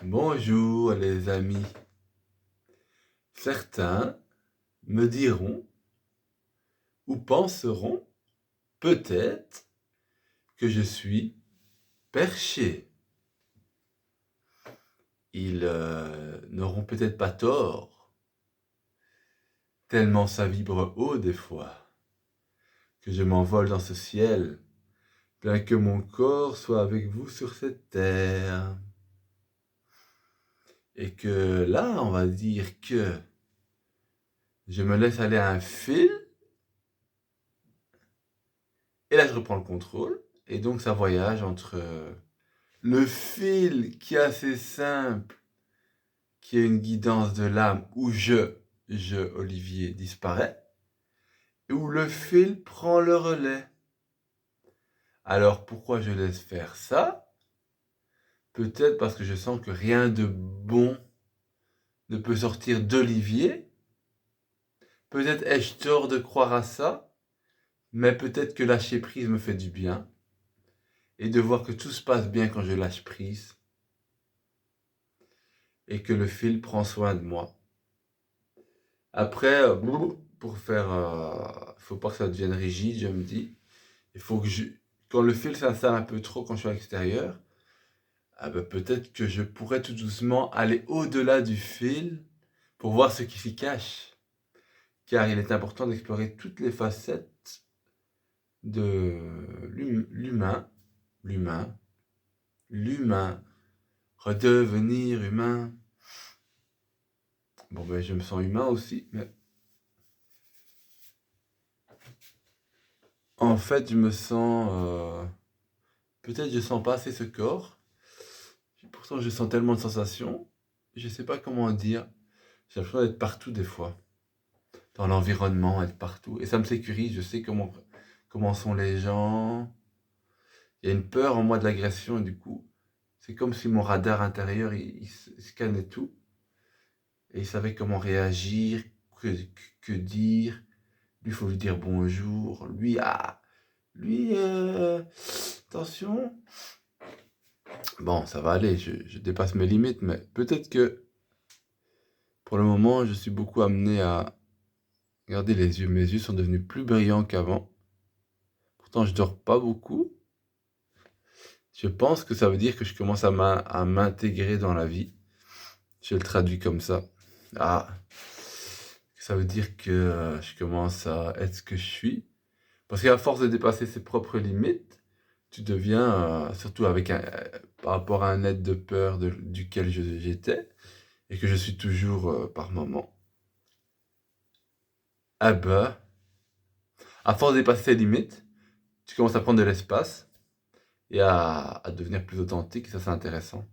Bonjour les amis. Certains me diront ou penseront peut-être que je suis perché. Ils n'auront peut-être pas tort, tellement ça vibre haut des fois, que je m'envole dans ce ciel, bien que mon corps soit avec vous sur cette terre. Et que là, on va dire que je me laisse aller à un fil, et là je reprends le contrôle, et donc ça voyage entre le fil qui est assez simple, qui est une guidance de l'âme, où Olivier, disparaît, et où le fil prend le relais. Alors pourquoi je laisse faire ça? Peut-être parce que je sens que rien de bon ne peut sortir d'Olivier. Peut-être ai-je tort de croire à ça, mais peut-être que lâcher prise me fait du bien, et de voir que tout se passe bien quand je lâche prise, et que le fil prend soin de moi. Après, pour faire... faut pas que ça devienne rigide, je me dis. Il faut que quand le fil s'installe un peu trop quand je suis à l'extérieur, ah ben peut-être que je pourrais tout doucement aller au-delà du fil pour voir ce qui s'y cache. Car il est important d'explorer toutes les facettes de l'humain, redevenir humain. Bon ben je me sens humain aussi, mais en fait je me sens... peut-être je sens pas assez ce corps. Pourtant je sens tellement de sensations. Je sais pas comment dire. J'ai l'impression d'être partout des fois. Dans l'environnement, être partout. Et ça me sécurise, je sais comment sont les gens. Il y a une peur en moi de l'agression et du coup, c'est comme si mon radar intérieur, il scannait tout. Et il savait comment réagir, que dire. Lui, il faut lui dire bonjour. Lui, attention. Bon, ça va aller, je dépasse mes limites, mais peut-être que pour le moment, je suis beaucoup amené à garder les yeux. Mes yeux sont devenus plus brillants qu'avant. Pourtant, je dors pas beaucoup. Je pense que ça veut dire que je commence à m'intégrer dans la vie. Je le traduis comme ça. Ah, ça veut dire que je commence à être ce que je suis. Parce qu'à force de dépasser ses propres limites, tu deviens, surtout par rapport à un être de peur duquel j'étais, et que je suis toujours par moment. Ah bah, à force de dépasser ses limites, tu commences à prendre de l'espace et à devenir plus authentique, et ça c'est intéressant.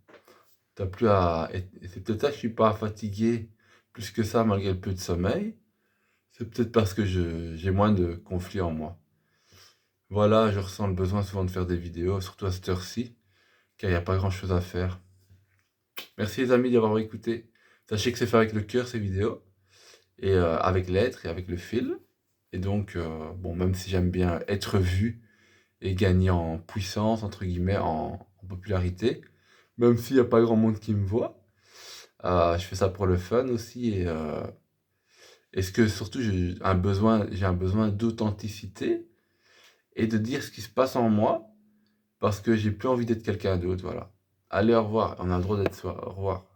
T'as plus à... Et c'est peut-être ça que je suis pas fatigué plus que ça malgré le peu de sommeil. C'est peut-être parce que j'ai moins de conflits en moi. Voilà, je ressens le besoin souvent de faire des vidéos, surtout à cette heure-ci, car il n'y a pas grand-chose à faire. Merci les amis d'avoir écouté. Sachez que c'est fait avec le cœur ces vidéos, et avec l'être et avec le fil. Et donc, bon, même si j'aime bien être vu et gagner en puissance, entre guillemets, en popularité, même s'il n'y a pas grand monde qui me voit, je fais ça pour le fun aussi. Et ce que surtout j'ai un besoin d'authenticité et de dire ce qui se passe en moi parce que j'ai plus envie d'être quelqu'un d'autre. Voilà. Allez, au revoir. On a le droit d'être soi. Au revoir.